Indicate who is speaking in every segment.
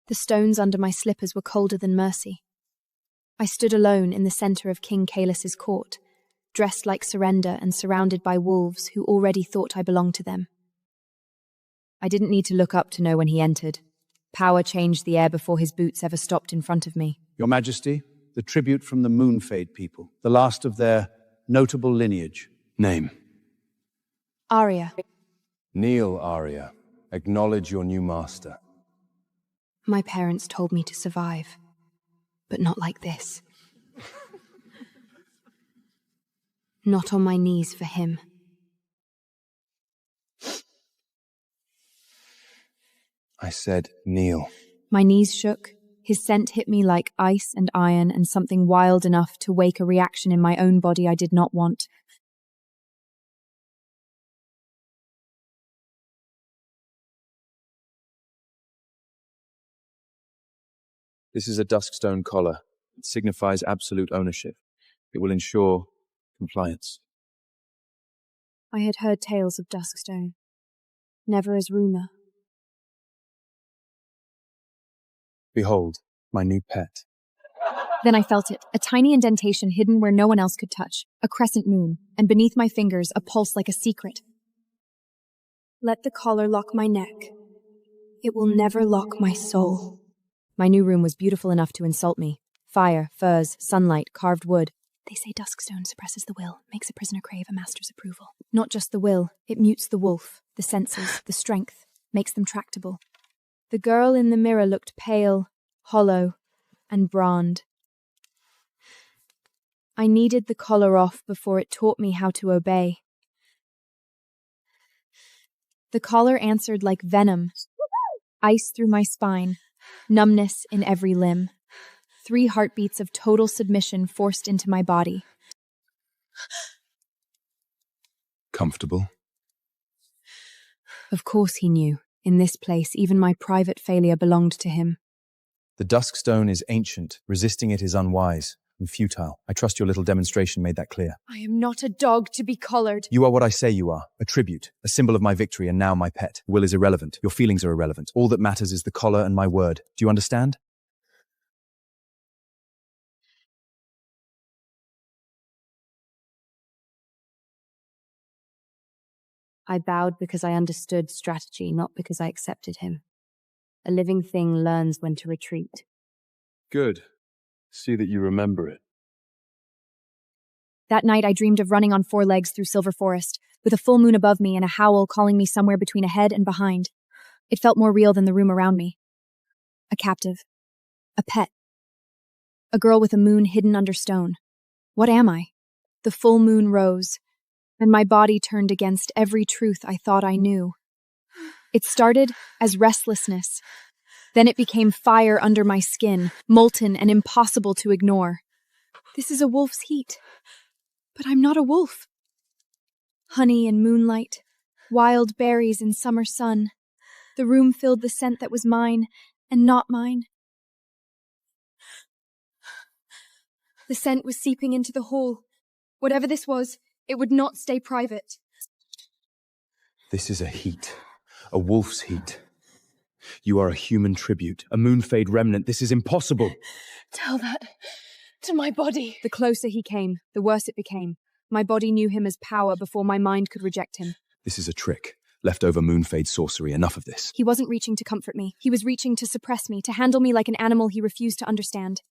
Speaker 1: The stones under my slippers were colder than mercy. I stood alone in the center of King Kaelus's court, dressed like surrender and surrounded by wolves who already thought I belonged to them. I didn't need to look up to know when he entered. Power changed the air before his boots ever stopped in front of me.
Speaker 2: Your Majesty, the tribute from the Moonfade people, the last of their notable lineage.
Speaker 3: Name?
Speaker 1: Arya.
Speaker 3: Kneel, Arya. Acknowledge your new master.
Speaker 1: My parents told me to survive, but not like this. Not on my knees for him.
Speaker 3: I said kneel.
Speaker 1: My knees shook. His scent hit me like ice and iron and something wild enough to wake a reaction in my own body I did not want.
Speaker 4: This is a Duskstone collar. It signifies absolute ownership. It will ensure compliance.
Speaker 1: I had heard tales of Duskstone, never as rumor.
Speaker 4: Behold, my new pet.
Speaker 1: Then I felt it, a tiny indentation hidden where no one else could touch, a crescent moon, and beneath my fingers a pulse like a secret. Let the collar lock my neck. It will never lock my soul. My new room was beautiful enough to insult me. Fire, furs, sunlight, carved wood. They say Duskstone suppresses the will, makes a prisoner crave a master's approval. Not just the will, it mutes the wolf, the senses, the strength, makes them tractable. The girl in the mirror looked pale, hollow, and bronzed. I needed the collar off before it taught me how to obey. The collar answered like venom, ice through my spine, numbness in every limb. 3 heartbeats of total submission forced into my body.
Speaker 3: Comfortable?
Speaker 1: Of course he knew. In this place, even my private failure belonged to him.
Speaker 4: The Duskstone is ancient. Resisting it is unwise and futile. I trust your little demonstration made that clear.
Speaker 1: I am not a dog to be collared.
Speaker 4: You are what I say you are. A tribute, a symbol of my victory, and now my pet. Will is irrelevant. Your feelings are irrelevant. All that matters is the collar and my word. Do you understand?
Speaker 1: I bowed because I understood strategy, not because I accepted him. A living thing learns when to retreat.
Speaker 3: Good. See that you remember it.
Speaker 1: That night I dreamed of running on 4 legs through Silver Forest, with a full moon above me and a howl calling me somewhere between ahead and behind. It felt more real than the room around me. A captive. A pet. A girl with a moon hidden under stone. What am I? The full moon rose, and my body turned against every truth I thought I knew. It started as restlessness. Then it became fire under my skin, molten and impossible to ignore. This is a wolf's heat. But I'm not a wolf. Honey in moonlight, wild berries in summer sun. The room filled the scent that was mine and not mine. The scent was seeping into the hall. Whatever this was, it would not stay private.
Speaker 4: This is a heat. A wolf's heat. You are a human tribute, a Moonfade remnant. This is impossible.
Speaker 5: Tell that to my body.
Speaker 1: The closer he came, the worse it became. My body knew him as power before my mind could reject him.
Speaker 4: This is a trick. Leftover Moonfade sorcery. Enough of this.
Speaker 1: He wasn't reaching to comfort me. He was reaching to suppress me, to handle me like an animal he refused to understand.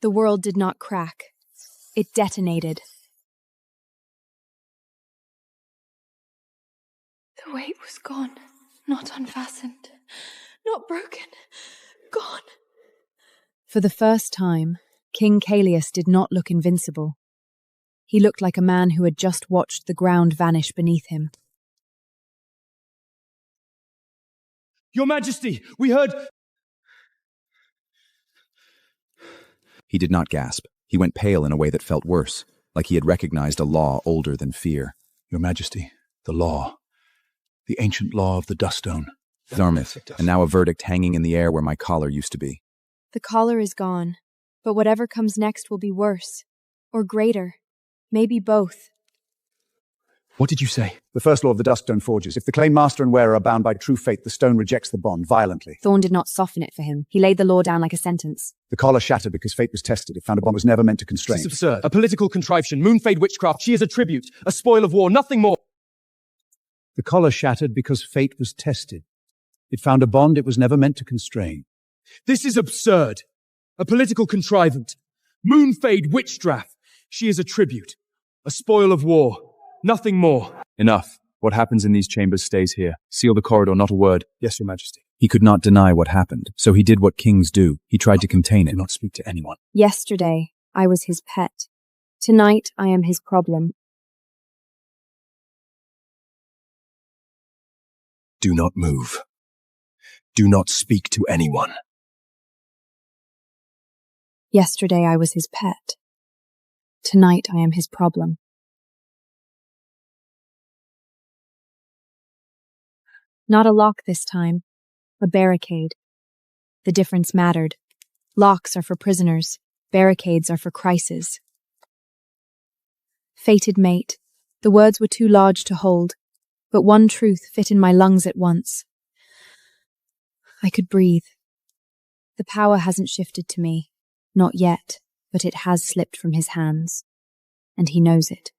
Speaker 1: The world did not crack. It detonated.
Speaker 5: The weight was gone, not unfastened, not broken, gone.
Speaker 1: For the first time, King Kaelus's did not look invincible. He looked like a man who had just watched the ground vanish beneath him.
Speaker 4: Your Majesty, we heard... He did not gasp. He went pale in a way that felt worse, like he had recognized a law older than fear.
Speaker 2: Your Majesty, the law. The ancient law of the Duskstone.
Speaker 4: Zarmith, and now a verdict hanging in the air where my collar used to be.
Speaker 1: The collar is gone, but whatever comes next will be worse. Or greater. Maybe both.
Speaker 4: What did you say?
Speaker 2: The first law of the Duskstone forges. If the claim master and wearer are bound by true fate, the stone rejects the bond violently.
Speaker 1: Thorn did not soften it for him. He laid the law down like a sentence.
Speaker 2: The collar shattered because fate was tested. It found a bond was never meant to constrain.
Speaker 4: This is absurd. A political contrivance. Moonfade witchcraft. She is a tribute. A spoil of war. Nothing more.
Speaker 2: The collar shattered because fate was tested. It found a bond it was never meant to constrain.
Speaker 4: This is absurd. A political contrivance. Moonfade witchcraft. She is a tribute. A spoil of war. Nothing more. Enough. What happens in these chambers stays here. Seal the corridor, not a word.
Speaker 2: Yes, Your Majesty.
Speaker 3: He could not deny what happened, so he did what kings do. He tried to contain it.
Speaker 2: Do not speak to anyone.
Speaker 1: Yesterday, I was his pet. Tonight, I am his problem.
Speaker 3: Do not move. Do not speak to anyone.
Speaker 1: Yesterday, I was his pet. Tonight, I am his problem. Not a lock this time, a barricade. The difference mattered. Locks are for prisoners, barricades are for crises. Fated mate, the words were too large to hold, but one truth fit in my lungs at once. I could breathe. The power hasn't shifted to me, not yet, but it has slipped from his hands, and he knows it.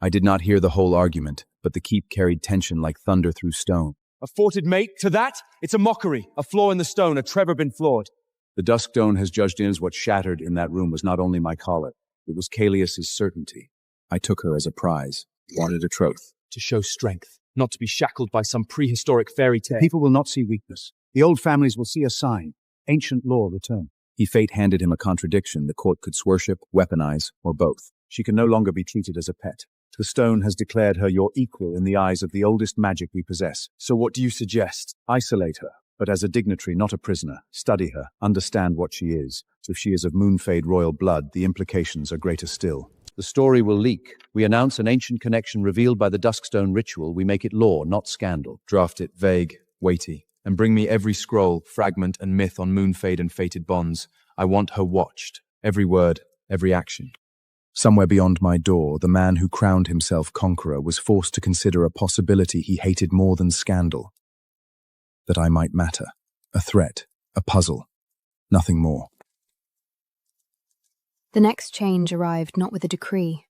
Speaker 3: I did not hear the whole argument, but the keep carried tension like thunder through stone.
Speaker 4: A forted mate? To that? It's a mockery. A flaw in the stone. A Trevor been flawed.
Speaker 2: The Duskstone has judged in as what shattered in that room was not only my collar, it was Callias's certainty.
Speaker 3: I took her as a prize, wanted a troth.
Speaker 4: To show strength, not to be shackled by some prehistoric fairy tale.
Speaker 2: People will not see weakness. The old families will see a sign. Ancient law return.
Speaker 3: Fate handed him a contradiction the court could worship, weaponize, or both.
Speaker 2: She can no longer be treated as a pet. The stone has declared her your equal in the eyes of the oldest magic we possess.
Speaker 4: So what do you suggest?
Speaker 2: Isolate her, but as a dignitary, not a prisoner. Study her, understand what she is. If she is of Moonfade royal blood, the implications are greater still. The story will leak. We announce an ancient connection revealed by the Duskstone ritual. We make it law, not scandal.
Speaker 3: Draft it vague, weighty, and bring me every scroll, fragment, and myth on Moonfade and fated bonds. I want her watched. Every word, every action. Somewhere beyond my door, the man who crowned himself conqueror was forced to consider a possibility he hated more than scandal. That I might matter. A threat. A puzzle. Nothing more.
Speaker 1: The next change arrived not with a decree,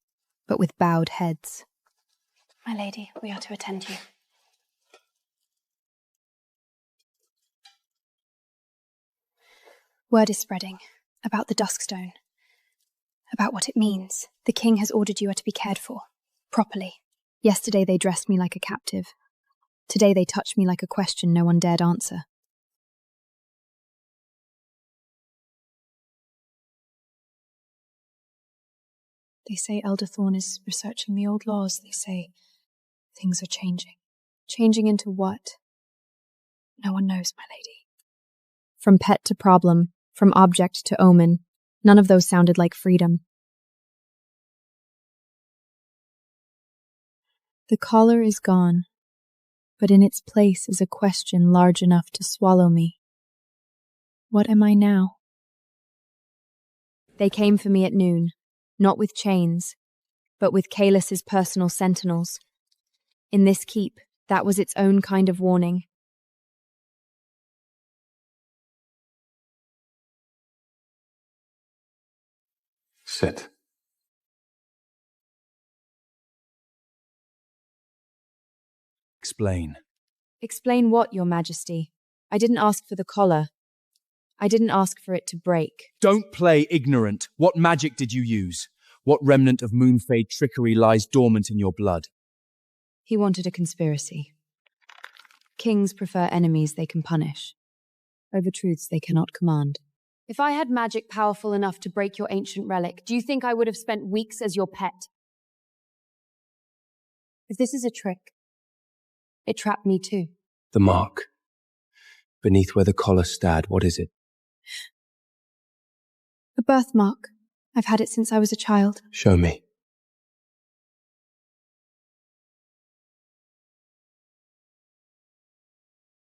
Speaker 1: but with bowed heads.
Speaker 5: My lady, we are to attend you.
Speaker 1: Word is spreading about the Duskstone. About what it means. The king has ordered you are to be cared for, properly. Yesterday they dressed me like a captive. Today they touched me like a question no one dared answer. They say Elder Thorn is researching the old laws. They say things are changing. Changing into what? No one knows, my lady. From pet to problem, from object to omen, none of those sounded like freedom. The collar is gone, but in its place is a question large enough to swallow me. What am I now? They came for me at noon, not with chains, but with Callias's personal sentinels. In this keep, that was its own kind of warning.
Speaker 2: Sit.
Speaker 4: Explain.
Speaker 1: Explain what, Your Majesty? I didn't ask for the collar. I didn't ask for it to break.
Speaker 4: Don't play ignorant. What magic did you use? What remnant of Moonfade trickery lies dormant in your blood?
Speaker 1: He wanted a conspiracy. Kings prefer enemies they can punish, over truths they cannot command. If I had magic powerful enough to break your ancient relic, do you think I would have spent weeks as your pet? If this is a trick, it trapped me too.
Speaker 6: The mark. Beneath where the collar stared, what is it?
Speaker 1: A birthmark. I've had it since I was a child.
Speaker 6: Show me.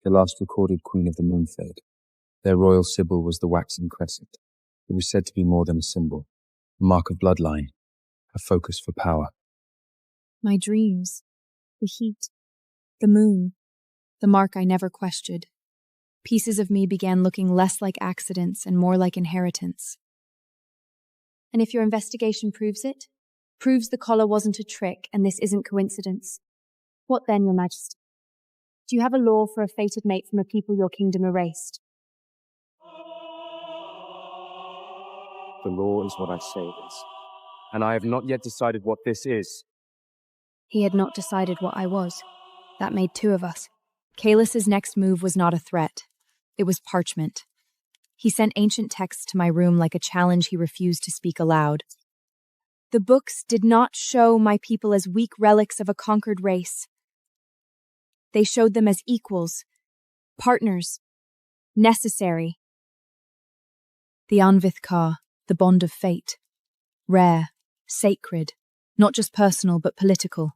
Speaker 3: The last recorded Queen of the Moonfade. Their royal symbol was the waxen crescent. It was said to be more than a symbol, a mark of bloodline, a focus for power.
Speaker 1: My dreams, the heat, the moon, the mark I never questioned. Pieces of me began looking less like accidents and more like inheritance. And if your investigation proves it, proves the collar wasn't a trick and this isn't coincidence, what then, Your Majesty? Do you have a law for a fated mate from a people your kingdom erased?
Speaker 6: The law is what I say it is, and I have not yet decided what this is.
Speaker 1: He had not decided what I was. That made two of us. Kaelus's next move was not a threat. It was parchment. He sent ancient texts to my room like a challenge he refused to speak aloud. The books did not show my people as weak relics of a conquered race. They showed them as equals, partners, necessary. The Anvith-Ka, the bond of fate. Rare, sacred, not just personal but political.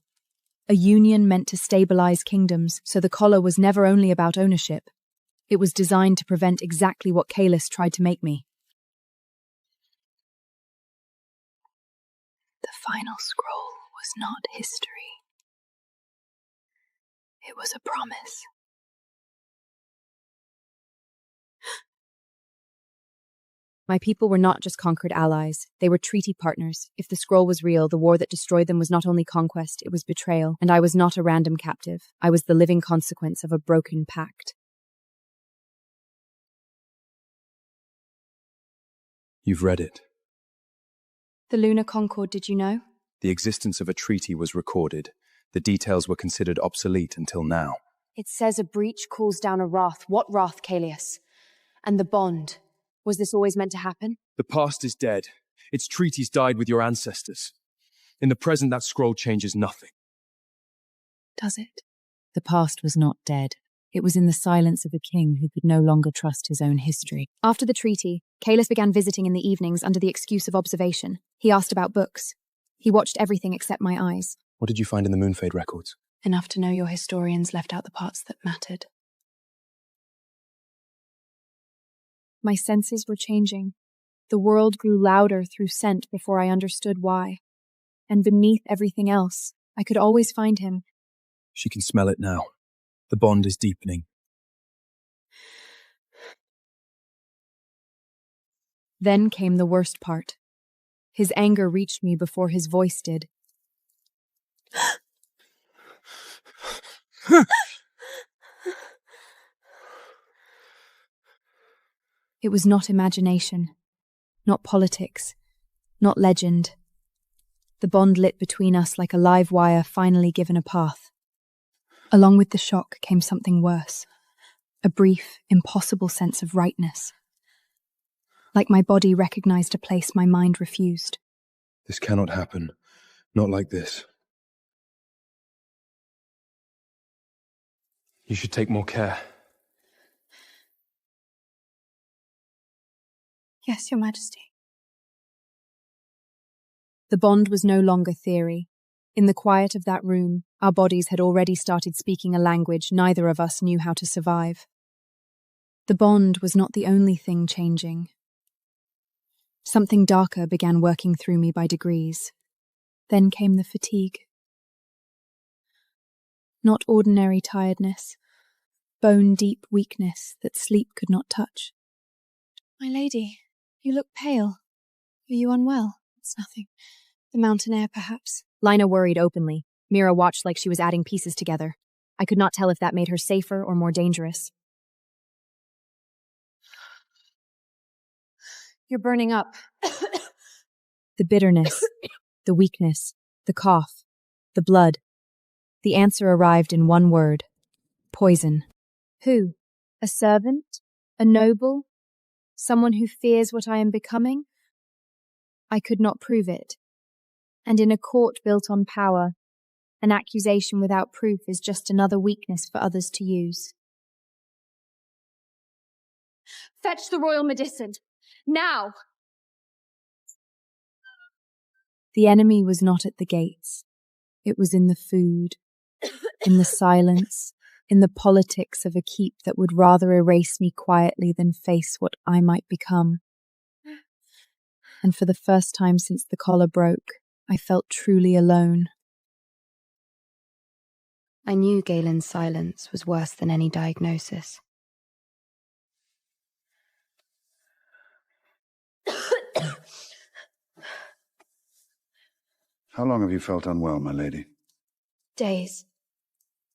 Speaker 1: A union meant to stabilize kingdoms, so the collar was never only about ownership. It was designed to prevent exactly what Kaelus tried to make me. The final scroll was not history. It was a promise. My people were not just conquered allies, they were treaty partners. If the scroll was real, the war that destroyed them was not only conquest, it was betrayal. And I was not a random captive. I was the living consequence of a broken pact.
Speaker 3: You've read it.
Speaker 1: The Lunar Concord, did you know?
Speaker 3: The existence of a treaty was recorded. The details were considered obsolete until now.
Speaker 1: It says a breach calls down a wrath. What wrath, Kaelius? And the bond. Was this always meant to happen?
Speaker 4: The past is dead. Its treaties died with your ancestors. In the present, that scroll changes nothing.
Speaker 1: Does it? The past was not dead. It was in the silence of a king who could no longer trust his own history. After the treaty, Kaelus began visiting in the evenings under the excuse of observation. He asked about books. He watched everything except my eyes.
Speaker 3: What did you find in the Moonfade records?
Speaker 1: Enough to know your historians left out the parts that mattered. My senses were changing. The world grew louder through scent before I understood why. And beneath everything else, I could always find him.
Speaker 3: She can smell it now. The bond is deepening.
Speaker 1: Then came the worst part. His anger reached me before his voice did. It was not imagination, not politics, not legend. The bond lit between us like a live wire finally given a path. Along with the shock came something worse, a brief, impossible sense of rightness. Like my body recognized a place my mind refused.
Speaker 3: This cannot happen. Not like this. You should take more care.
Speaker 1: Yes, Your Majesty. The bond was no longer theory. In the quiet of that room, our bodies had already started speaking a language neither of us knew how to survive. The bond was not the only thing changing. Something darker began working through me by degrees. Then came the fatigue. Not ordinary tiredness, bone-deep weakness that sleep could not touch. My lady, you look pale. Are you unwell? It's nothing. The mountain air, perhaps. Lina worried openly. Mira watched like she was adding pieces together. I could not tell if that made her safer or more dangerous. You're burning up. The bitterness, the weakness, the cough, the blood. The answer arrived in one word. Poison. Who? A servant? A noble? Someone who fears what I am becoming? I could not prove it. And in a court built on power, an accusation without proof is just another weakness for others to use. Fetch the royal medicine! Now! The enemy was not at the gates. It was in the food, in the silence, in the politics of a keep that would rather erase me quietly than face what I might become. And for the first time since the collar broke, I felt truly alone.
Speaker 5: I knew Galen's silence was worse than any diagnosis.
Speaker 7: How long have you felt unwell, my lady?
Speaker 5: Days.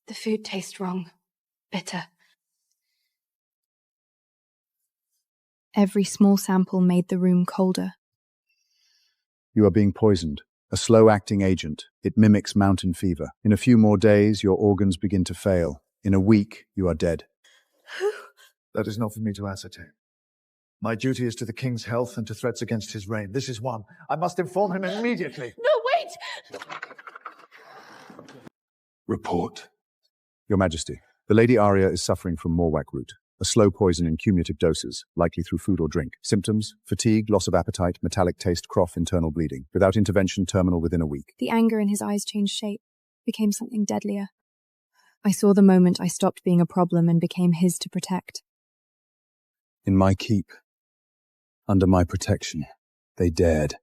Speaker 5: The food tastes wrong. Bitter.
Speaker 1: Every small sample made the room colder.
Speaker 2: You are being poisoned. A slow-acting agent. It mimics mountain fever. In a few more days, your organs begin to fail. In a week, you are dead.
Speaker 8: That is not for me to ascertain. My duty is to the king's health and to threats against his reign. This is one. I must inform him immediately.
Speaker 5: No, wait!
Speaker 8: Report.
Speaker 2: Your Majesty, the Lady Arya is suffering from Morwak root, a slow poison in cumulative doses, likely through food or drink. Symptoms: fatigue, loss of appetite, metallic taste, cough, internal bleeding. Without intervention, terminal within a week.
Speaker 1: The anger in his eyes changed shape, became something deadlier. I saw the moment I stopped being a problem and became his to protect.
Speaker 3: In my keep, under my protection, they dared.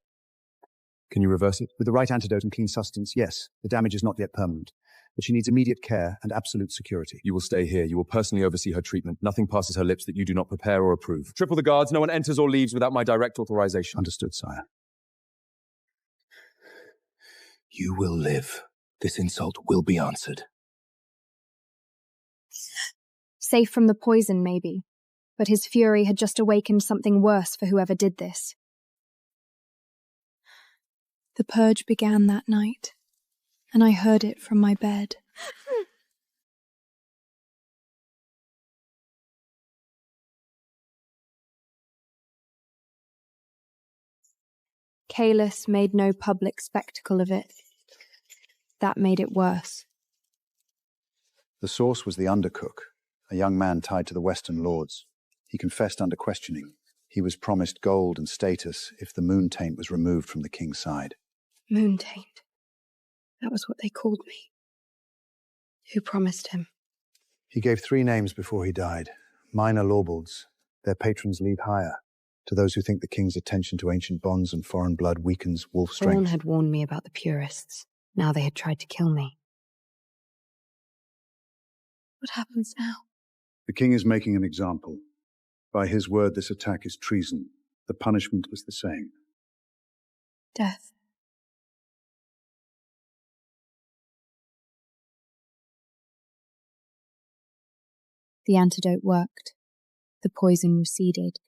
Speaker 2: Can you reverse it? With the right antidote and clean sustenance, yes. The damage is not yet permanent. But she needs immediate care and absolute security.
Speaker 3: You will stay here. You will personally oversee her treatment. Nothing passes her lips that you do not prepare or approve. Triple the guards. No one enters or leaves without my direct authorization.
Speaker 2: Understood, sire.
Speaker 8: You will live. This insult will be answered.
Speaker 1: Safe from the poison, maybe. But his fury had just awakened something worse for whoever did this. The purge began that night, and I heard it from my bed. Kalis made no public spectacle of it. That made it worse.
Speaker 2: The source was the undercook, a young man tied to the Western lords. He confessed under questioning. He was promised gold and status if the moon taint was removed from the king's side.
Speaker 5: Moon taint. That was what they called me. Who promised him?
Speaker 2: He gave 3 names before he died. Minor lawbalds. Their patrons lead higher. To those who think the king's attention to ancient bonds and foreign blood weakens wolf strength.
Speaker 5: Thorn had warned me about the purists. Now they had tried to kill me. What happens now?
Speaker 7: The king is making an example. By his word, this attack is treason. The punishment was the same.
Speaker 1: Death. The antidote worked. The poison receded.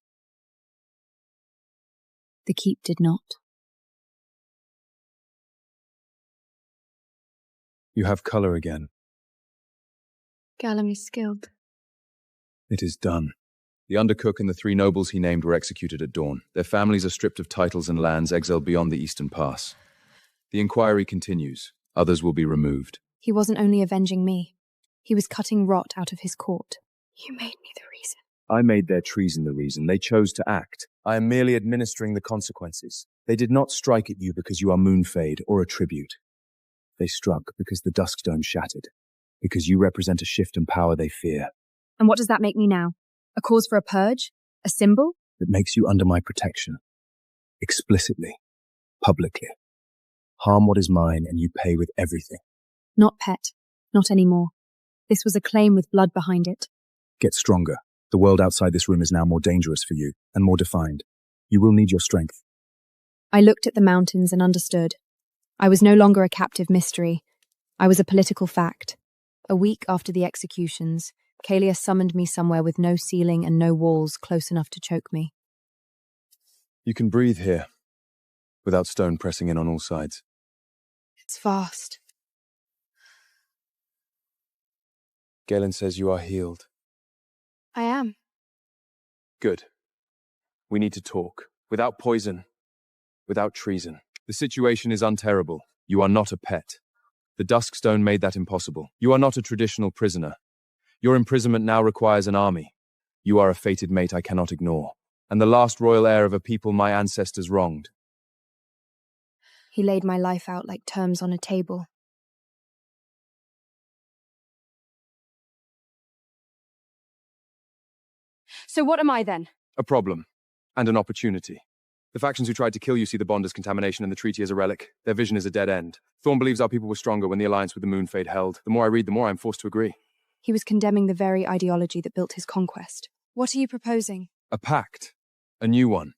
Speaker 1: The keep did not.
Speaker 3: You have color again.
Speaker 5: Gallum is skilled.
Speaker 3: It is done. The undercook and the 3 nobles he named were executed at dawn. Their families are stripped of titles and lands, exiled beyond the Eastern Pass. The inquiry continues. Others will be removed.
Speaker 1: He wasn't only avenging me. He was cutting rot out of his court.
Speaker 5: You made me the reason.
Speaker 6: I made their treason the reason. They chose to act. I am merely administering the consequences. They did not strike at you because you are Moonfade or a tribute. They struck because the Duskstone shattered. Because you represent a shift in power they fear.
Speaker 1: And what does that make me now? A cause for a purge? A symbol?
Speaker 6: That makes you under my protection. Explicitly. Publicly. Harm what is mine and you pay with everything.
Speaker 1: Not pet. Not anymore. This was a claim with blood behind it.
Speaker 6: Get stronger. The world outside this room is now more dangerous for you, and more defined. You will need your strength.
Speaker 1: I looked at the mountains and understood. I was no longer a captive mystery. I was a political fact. A week after the executions, Kalia summoned me somewhere with no ceiling and no walls close enough to choke me.
Speaker 3: You can breathe here, without stone pressing in on all sides.
Speaker 5: It's fast.
Speaker 3: Galen says you are healed.
Speaker 5: I am.
Speaker 3: Good. We need to talk. Without poison. Without treason. The situation is unterrible. You are not a pet. The Duskstone made that impossible. You are not a traditional prisoner. Your imprisonment now requires an army. You are a fated mate I cannot ignore. And the last royal heir of a people my ancestors wronged.
Speaker 1: He laid my life out like terms on a table.
Speaker 5: So what am I then?
Speaker 3: A problem. And an opportunity. The factions who tried to kill you see the bond as contamination and the treaty as a relic. Their vision is a dead end. Thorn believes our people were stronger when the alliance with the Moonfade held. The more I read, the more I'm forced to agree.
Speaker 1: He was condemning the very ideology that built his conquest. What are you proposing?
Speaker 3: A pact. A new one.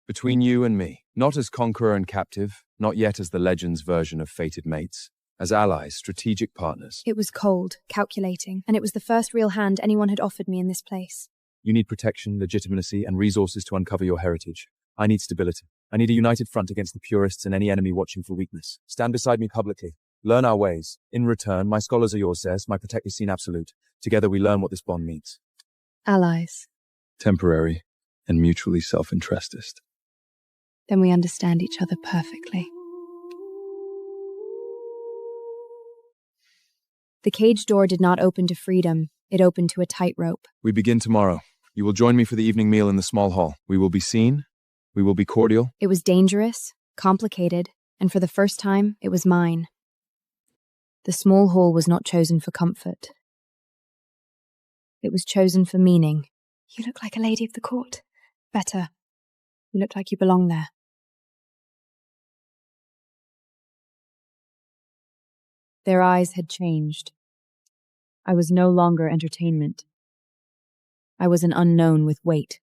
Speaker 3: Between you and me. Not as conqueror and captive, not yet as the Legends version of fated mates. As allies, strategic partners.
Speaker 1: It was cold, calculating, and it was the first real hand anyone had offered me in this place.
Speaker 3: You need protection, legitimacy, and resources to uncover your heritage. I need stability. I need a united front against the purists and any enemy watching for weakness. Stand beside me publicly. Learn our ways. In return, my scholars are yours, Zez. My protect is seen absolute. Together we learn what this bond means.
Speaker 1: Allies.
Speaker 3: Temporary and mutually self-interestist.
Speaker 1: Then we understand each other perfectly. The cage door did not open to freedom. It opened to a tightrope.
Speaker 3: We begin tomorrow. You will join me for the evening meal in the small hall. We will be seen. We will be cordial.
Speaker 1: It was dangerous, complicated, and for the first time, it was mine. The small hall was not chosen for comfort. It was chosen for meaning. You look like a lady of the court. Better. You look like you belong there. Their eyes had changed. I was no longer entertainment. I was an unknown with weight.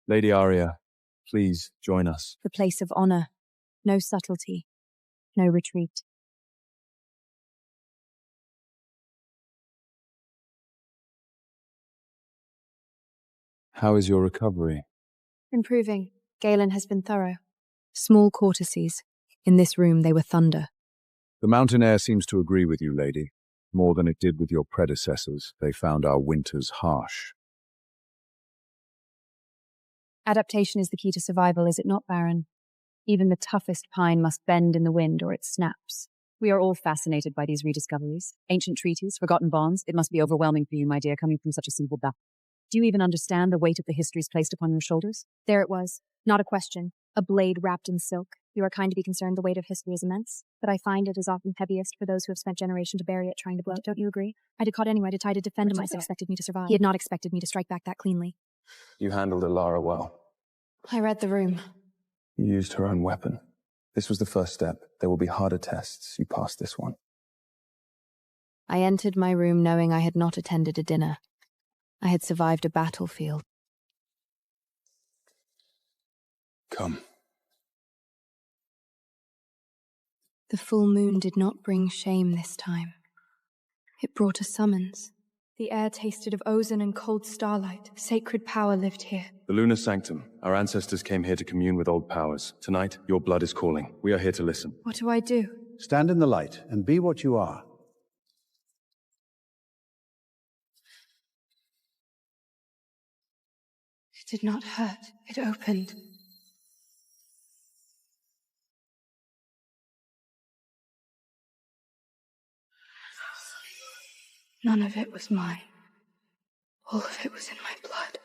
Speaker 3: Lady Arya, please join us.
Speaker 1: The place of honor. No subtlety. No retreat.
Speaker 3: How is your recovery?
Speaker 1: Improving. Galen has been thorough. Small courtesies. In this room they were thunder.
Speaker 2: The mountain air seems to agree with you, lady. More than it did with your predecessors. They found our winters harsh.
Speaker 1: Adaptation is the key to survival, is it not, Baron? Even the toughest pine must bend in the wind or it snaps.
Speaker 9: We are all fascinated by these rediscoveries. Ancient treaties, forgotten bonds. It must be overwhelming for you, my dear, coming from such a simple background. Do you even understand the weight of the histories placed upon your shoulders?
Speaker 1: There it was. Not a question. A blade wrapped in silk. You are kind to be concerned the weight of history is immense, but I find it is often heaviest for those who have spent generations to bury it trying to blow it. Don't you agree? I had caught anyway to try to defend him. I expected me to survive. He had not expected me to strike back that cleanly.
Speaker 6: You handled Alara well.
Speaker 1: I read the room.
Speaker 6: You used her own weapon. This was the first step. There will be harder tests. You passed this one.
Speaker 1: I entered my room knowing I had not attended a dinner. I had survived a battlefield.
Speaker 6: Come.
Speaker 1: The full moon did not bring shame this time. It brought a summons. The air tasted of ozone and cold starlight. Sacred power lived here.
Speaker 6: The Lunar Sanctum. Our ancestors came here to commune with old powers. Tonight, your blood is calling. We are here to listen.
Speaker 1: What do I do?
Speaker 7: Stand in the light and be what you are.
Speaker 1: It did not hurt. It opened. None of it was mine. All of it was in my blood.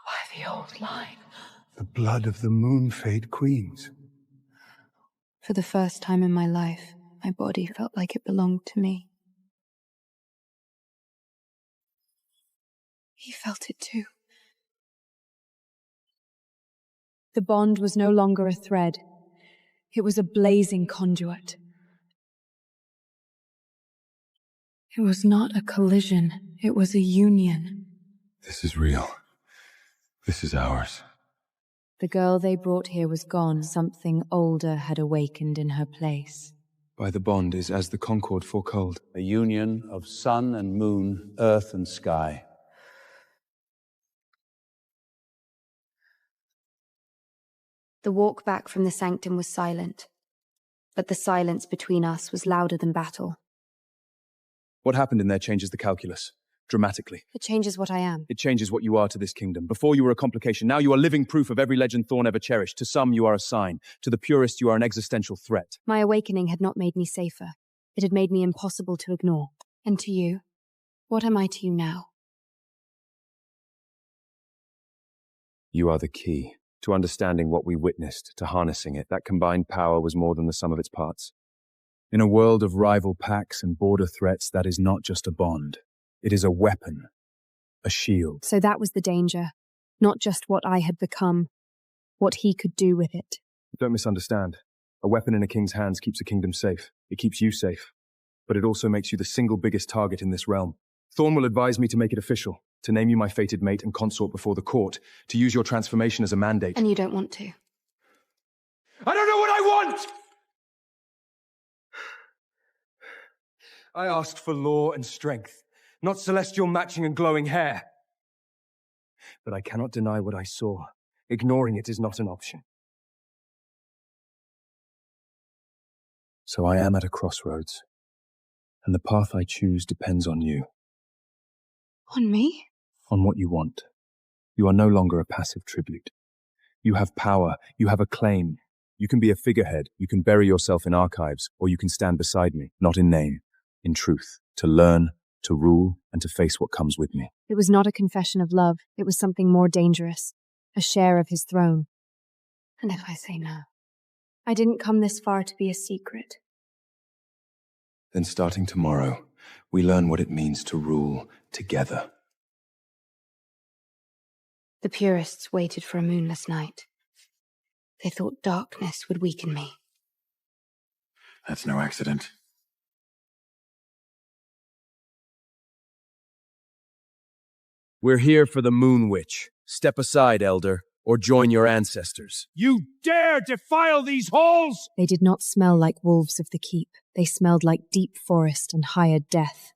Speaker 1: Why the old line?
Speaker 7: The blood of the Moonfade Queens.
Speaker 1: For the first time in my life, my body felt like it belonged to me. He felt it too. The bond was no longer a thread. It was a blazing conduit. It was not a collision. It was a union.
Speaker 6: This is real. This is ours.
Speaker 1: The girl they brought here was gone. Something older had awakened in her place.
Speaker 6: By the bond is as the concord foretold.
Speaker 2: A union of sun and moon, earth and sky.
Speaker 1: The walk back from the sanctum was silent, but the silence between us was louder than battle.
Speaker 3: What happened in there changes the calculus. Dramatically.
Speaker 1: It changes what I am.
Speaker 3: It changes what you are to this kingdom. Before you were a complication. Now you are living proof of every legend Thorn ever cherished. To some, you are a sign. To the purist, you are an existential threat.
Speaker 1: My awakening had not made me safer. It had made me impossible to ignore. And to you, what am I to you now?
Speaker 6: You are the key to understanding what we witnessed, to harnessing it. That combined power was more than the sum of its parts.
Speaker 3: In a world of rival packs and border threats, that is not just a bond. It is a weapon, a shield.
Speaker 1: So that was the danger. Not just what I had become, what he could do with it.
Speaker 6: Don't misunderstand. A weapon in a king's hands keeps a kingdom safe. It keeps you safe. But it also makes you the single biggest target in this realm. Thorn will advise me to make it official, to name you my fated mate and consort before the court, to use your transformation as a mandate.
Speaker 5: And you don't want to?
Speaker 4: I don't know what I want! I asked for law and strength, not celestial matching and glowing hair. But I cannot deny what I saw. Ignoring it is not an option.
Speaker 3: So I am at a crossroads, and the path I choose depends on you.
Speaker 5: On me?
Speaker 3: On what you want. You are no longer a passive tribute. You have power, you have a claim. You can be a figurehead, you can bury yourself in archives, or you can stand beside me, not in name, in truth, to learn, to rule, and to face what comes with me.
Speaker 1: It was not a confession of love, it was something more dangerous, a share of his throne.
Speaker 5: And if I say no?
Speaker 1: I didn't come this far to be a secret.
Speaker 3: Then starting tomorrow, we learn what it means to rule together.
Speaker 5: The purists waited for a moonless night. They thought darkness would weaken me.
Speaker 10: That's no accident.
Speaker 2: We're here for the Moon Witch. Step aside, Elder, or join your ancestors.
Speaker 4: You dare defile these halls!
Speaker 1: They did not smell like wolves of the keep. They smelled like deep forest and hired death.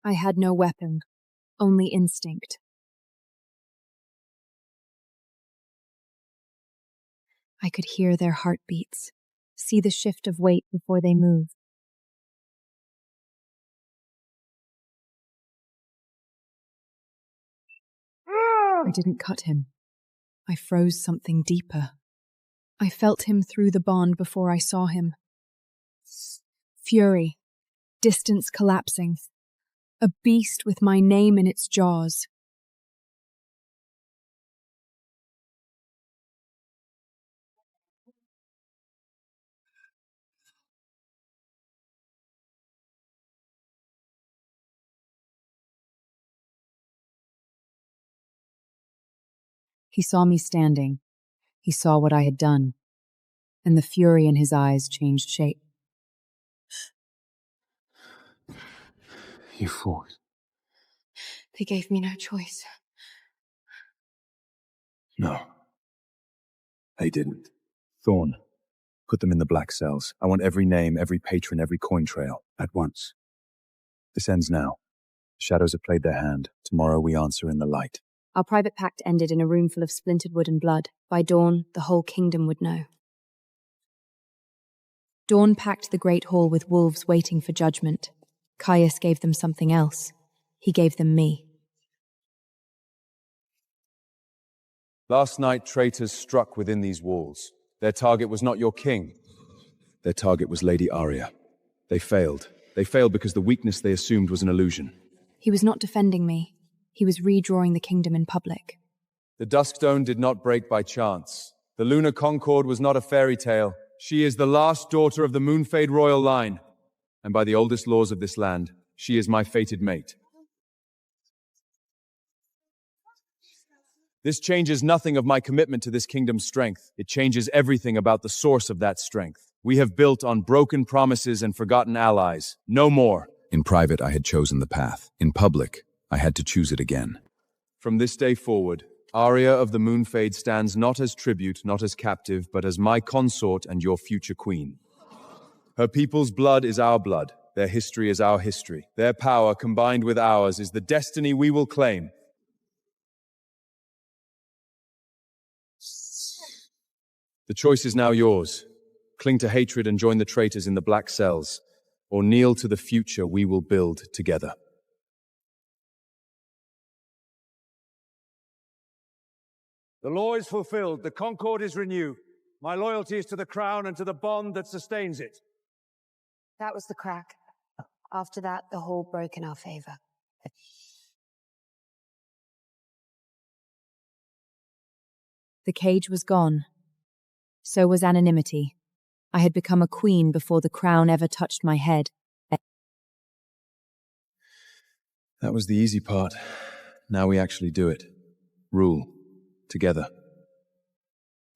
Speaker 1: I had no weapon, only instinct. I could hear their heartbeats, see the shift of weight before they move. I didn't cut him. I froze something deeper. I felt him through the bond before I saw him. Fury, distance collapsing. A beast with my name in its jaws. He saw me standing. He saw what I had done. And the fury in his eyes changed shape.
Speaker 3: You fought.
Speaker 5: They gave me no choice.
Speaker 3: No. They didn't. Thorn, put them in the black cells. I want every name, every patron, every coin trail, at once. This ends now. The shadows have played their hand. Tomorrow we answer in the light.
Speaker 1: Our private pact ended in a room full of splintered wood and blood. By dawn, the whole kingdom would know. Dawn packed the great hall with wolves waiting for judgment. Caius gave them something else. He gave them me.
Speaker 2: Last night, traitors struck within these walls. Their target was not your king.
Speaker 3: Their target was Lady Arya. They failed. They failed because the weakness they assumed was an illusion.
Speaker 1: He was not defending me. He was redrawing the kingdom in public.
Speaker 2: The Duskstone did not break by chance. The Lunar Concord was not a fairy tale. She is the last daughter of the Moonfade royal line. And by the oldest laws of this land, she is my fated mate. This changes nothing of my commitment to this kingdom's strength. It changes everything about the source of that strength. We have built on broken promises and forgotten allies. No more.
Speaker 3: In private, I had chosen the path. In public, I had to choose it again.
Speaker 2: From this day forward, Arya of the Moonfade stands not as tribute, not as captive, but as my consort and your future queen. Her people's blood is our blood. Their history is our history. Their power, combined with ours, is the destiny we will claim. The choice is now yours. Cling to hatred and join the traitors in the black cells, or kneel to the future we will build together.
Speaker 11: The law is fulfilled. The concord is renewed. My loyalty is to the crown and to the bond that sustains it.
Speaker 12: That was the crack. After that, the whole broke in our favor.
Speaker 1: The cage was gone. So was anonymity. I had become a queen before the crown ever touched my head.
Speaker 3: That was the easy part. Now we actually do it. Rule. Together.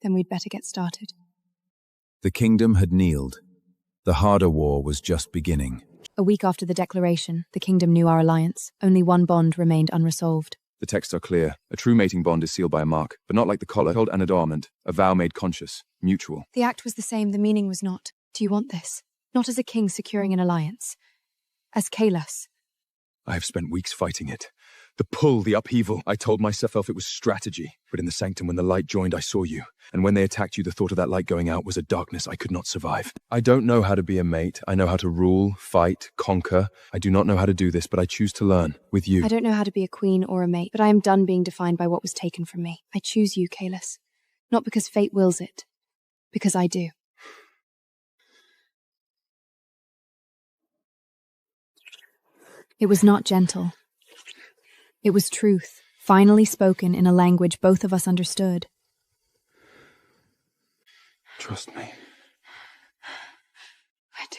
Speaker 1: Then we'd better get started.
Speaker 2: The kingdom had kneeled. The harder war was just beginning.
Speaker 1: A week after the declaration, the kingdom knew our alliance. Only one bond remained unresolved.
Speaker 3: The texts are clear. A true mating bond is sealed by a mark, but not like the collar held an adornment, a vow made conscious, mutual.
Speaker 1: The act was the same, the meaning was not. Do you want this? Not as a king securing an alliance. As Kalos.
Speaker 3: I have spent weeks fighting it. The pull, the upheaval. I told myself it was strategy. But in the sanctum, when the light joined, I saw you. And when they attacked you, the thought of that light going out was a darkness I could not survive. I don't know how to be a mate. I know how to rule, fight, conquer. I do not know how to do this, but I choose to learn. With you.
Speaker 1: I don't know how to be a queen or a mate, but I am done being defined by what was taken from me. I choose you, Kalos. Not because fate wills it. Because I do. It was not gentle. It was truth, finally spoken in a language both of us understood.
Speaker 3: Trust me.
Speaker 5: I do.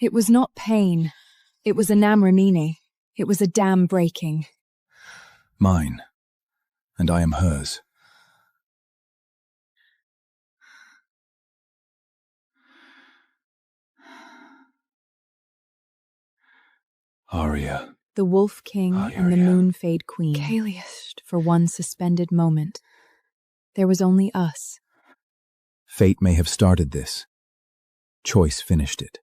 Speaker 1: It was not pain. It was a namramini. It was a dam breaking.
Speaker 2: Mine. And I am hers. Arya.
Speaker 1: The Wolf King and the Moonfade Queen.
Speaker 5: Unlikeliest.
Speaker 1: For one suspended moment. There was only us.
Speaker 2: Fate may have started this. Choice finished it.